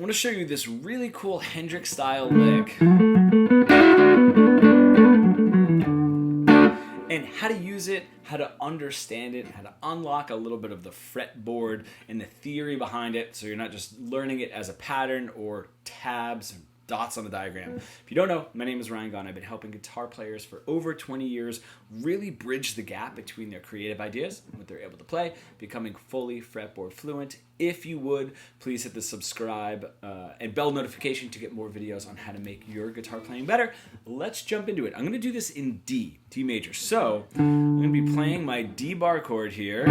I want to show you this really cool Hendrix-style lick and how to use it, how to understand it, how to unlock a little bit of the fretboard and the theory behind it so you're not just learning it as a pattern or tabs and dots on the diagram. If you don't know, my name is Ryan Gunn. I've been helping guitar players for over 20 years really bridge the gap between their creative ideas and what they're able to play, becoming fully fretboard fluent. If you would, please hit the subscribe and bell notification to get more videos on how to make your guitar playing better. Let's jump into it. I'm going to do this in D major. So I'm going to be playing my D bar chord here,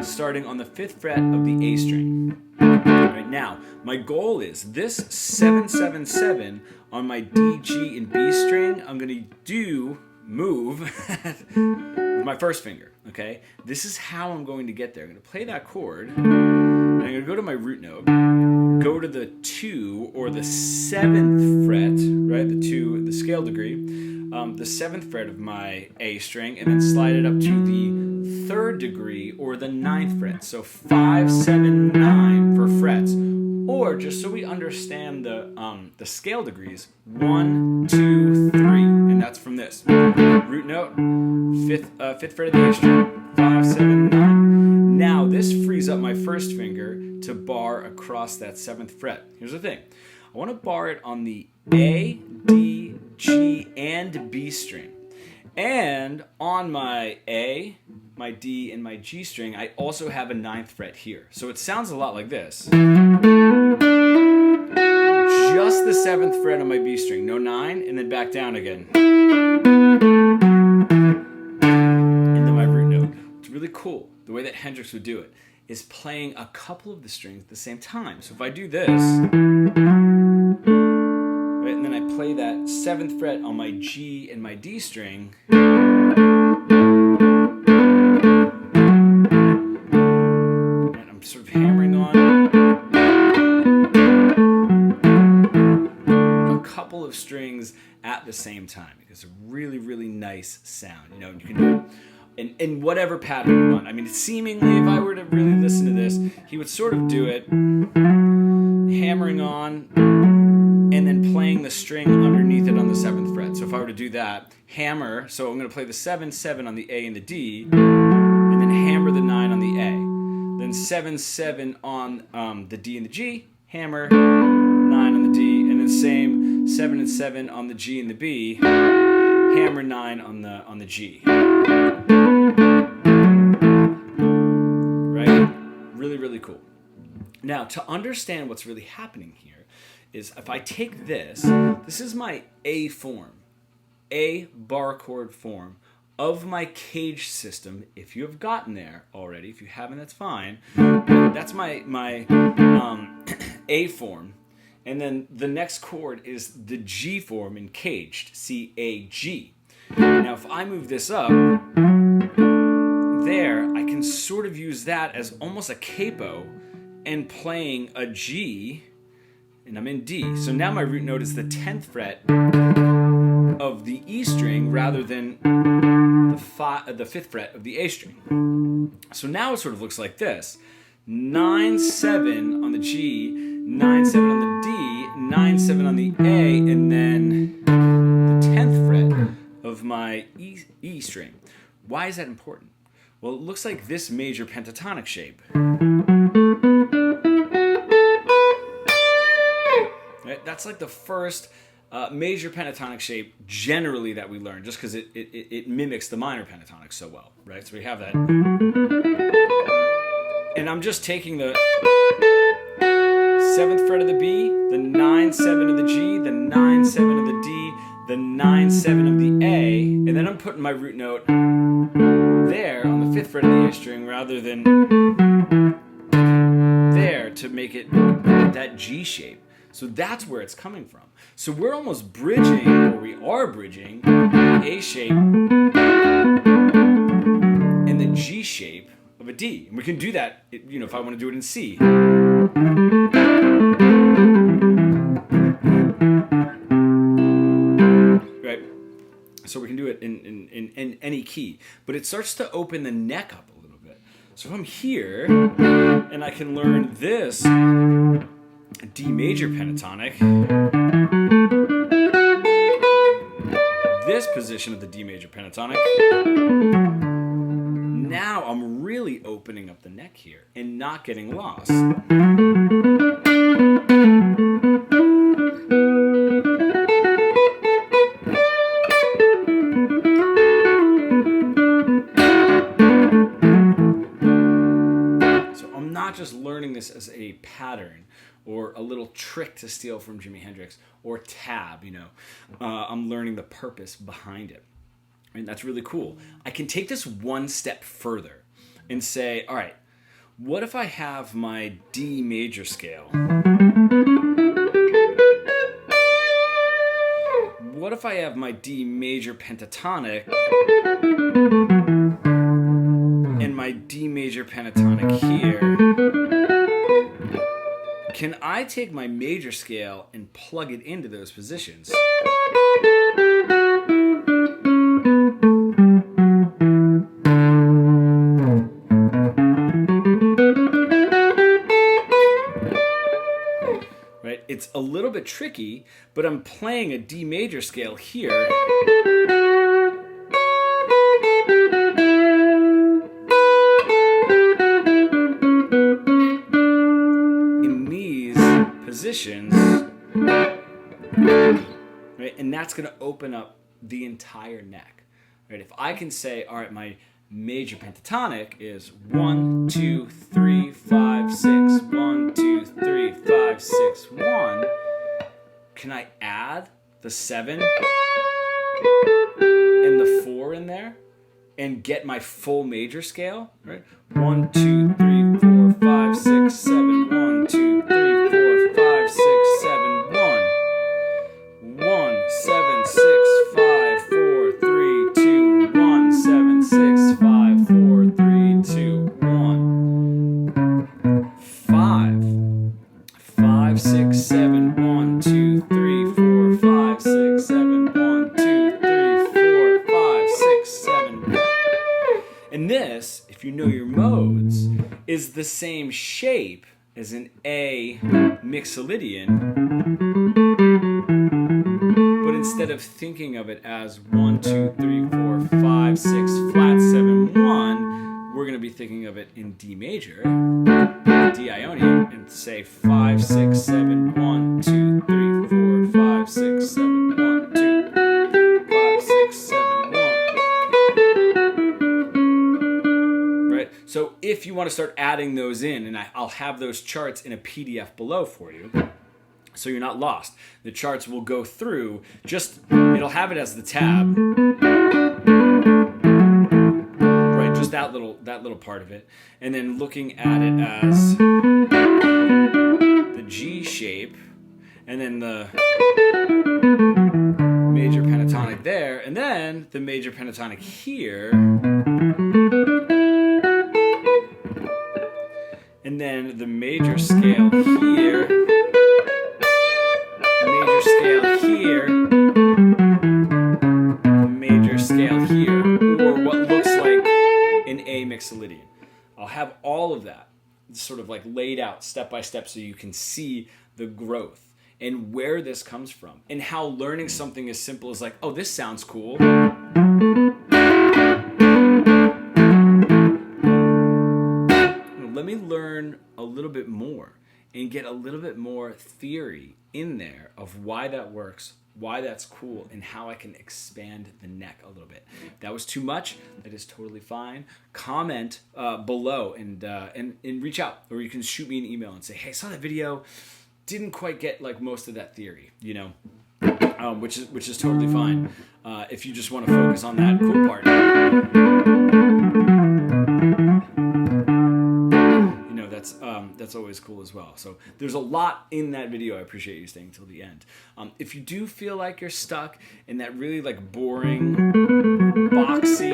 starting on the 5th fret of the A string. Right now, my goal is this 777 on my D, G, and B string. I'm going to move with my first finger. Okay, this is how I'm going to get there. I'm going to play that chord. I'm going to go to my root note, go to the 2 or the 7th fret, right? The 2, the scale degree, the 7th fret of my A string, and then slide it up to the 3rd degree or the 9th fret. So 5, 7, 9 for frets. Or just so we understand the scale degrees, 1, 2, 3, and that's from this root note, 5th fret of the A string, 5, 7, 9. Now this frees up my first finger to bar across that 7th fret. Here's the thing. I want to bar it on the A, D, G, and B string. And on my A, my D, and my G string, I also have a 9th fret here. So it sounds a lot like this. Just the 7th fret on my B string, no 9, and then back down again. Into my root note. It's really cool. The way that Hendrix would do it is playing a couple of the strings at the same time. So if I do this, right, and then I play that 7th fret on my G and my D string, and I'm sort of hammering on a couple of strings at the same time. It's a really, really nice sound. You know, you can do it in whatever pattern you want. I mean, seemingly, if I were to really listen to this, he would sort of do it hammering on and then playing the string underneath it on the 7th fret. So if I were to do that, hammer, so I'm going to play the 7, 7 on the A and the D, and then hammer the 9 on the A. Then 7, 7 on the D and the G, hammer 9 on the D, and then same 7 and 7 on the G and the B, hammer 9 on the G. Right? Really, really cool. Now, to understand what's really happening here is if I take this is my A form, A bar chord form of my cage system. If you have gotten there already, if you haven't, that's fine. That's my A form. And then the next chord is the G form in caged, C-A-G. Now, if I move this up, there, I can sort of use that as almost a capo and playing a G, and I'm in D. So now my root note is the 10th fret of the E string rather than the 5th fret of the A string. So now it sort of looks like this. 9, 7 on the G, 9, 7 on the D, 9, 7 on the A, and then the 10th fret of my E string. Why is that important? Well, it looks like this major pentatonic shape. Right? That's like the first major pentatonic shape generally that we learn, just because it mimics the minor pentatonic so well, right? So we have that. And I'm just taking the 7th fret of the B, the 9, 7 of the G, the 9, 7 of the D, the 9, 7 of the A, and then I'm putting my root note there on the 5th fret of the A string rather than there to make it that G shape. So that's where it's coming from. So we're almost bridging, or we are bridging, the A shape and the G shape of a D. And we can do that, you know, if I want to do it in C. Right? So we can do it in any key. But it starts to open the neck up a little bit. So if I'm here, and I can learn this D major pentatonic, this position of the D major pentatonic, now I'm really opening up the neck here and not getting lost. Not just learning this as a pattern or a little trick to steal from Jimi Hendrix or tab, I'm learning the purpose behind it. And that's really cool. I can take this one step further and say, all right, what if I have my D major scale? What if I have my D major pentatonic and my D major pentatonic here? Can I take my major scale and plug it into those positions? Right? It's a little bit tricky, but I'm playing a D major scale here. Positions, right? And that's going to open up the entire neck, right? If I can say, all right, my major pentatonic is 1, 2, 3, 5, 6, 1, 2, 3, 5, 6, 1. Can I add the 7 and the 4 in there and get my full major scale, right? 1, 2, 3, 4, 5, 6, 7, 1, 2, 3, 4, 5, 6, 7, 1. 1, 7, 6, 5, 4, 3, 2, 1, 7, 6, 5, 4, 3, 2, 1. 5, 5, 6, 7, 1, 2, 3, 4, 5, 6, 7, 1, 2, 3, 4, 5, 6, 7, 1. And this, if you know your modes, is the same shape as an A mixolydian, but instead of thinking of it as 1, 2, 3, 4, 5, 6, flat 7, 1, we're going to be thinking of it in D major, D Ionian, and say 5, 6, 7, 1, 2, 3, 4, 5, 6, 7, 1, 2, 5, 6, 7, 1. Right? So if you want to start adding those in, and I'll have those charts in a PDF below for you, so you're not lost. The charts will go through, it'll have it as the tab, right? Just that little part of it. And then looking at it as the G shape, and then the major pentatonic there, and then the major pentatonic here, and then the major scale here, major scale here, major scale here, or what looks like an A mixolydian. I'll have all of that sort of like laid out step by step so you can see the growth and where this comes from and how learning something as simple as like, oh, this sounds cool. Let me learn a little bit more and get a little bit more theory in there of why that works, why that's cool, and how I can expand the neck a little bit. If that was too much, that is totally fine. Comment below and reach out, or you can shoot me an email and say, hey, I saw that video, didn't quite get like most of that theory, which is totally fine if you just want to focus on that cool part. That's always cool as well. So there's a lot in that video. I appreciate you staying till the end. If you do feel like you're stuck in that really like boring, boxy,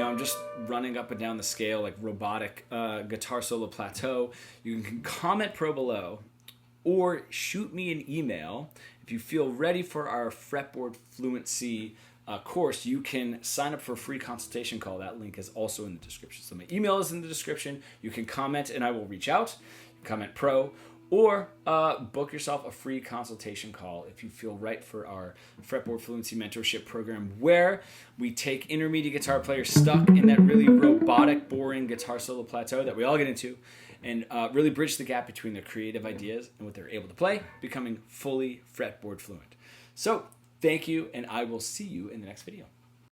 I'm just running up and down the scale like robotic guitar solo plateau, you can comment below or shoot me an email. If you feel ready for our fretboard fluency course, you can sign up for a free consultation call. That link is also in the description. So my email is in the description. You can comment and I will reach out. Comment pro. or book yourself a free consultation call if you feel right for our Fretboard Fluency Mentorship Program, where we take intermediate guitar players stuck in that really robotic, boring guitar solo plateau that we all get into, and really bridge the gap between their creative ideas and what they're able to play, becoming fully fretboard fluent. So, thank you, and I will see you in the next video.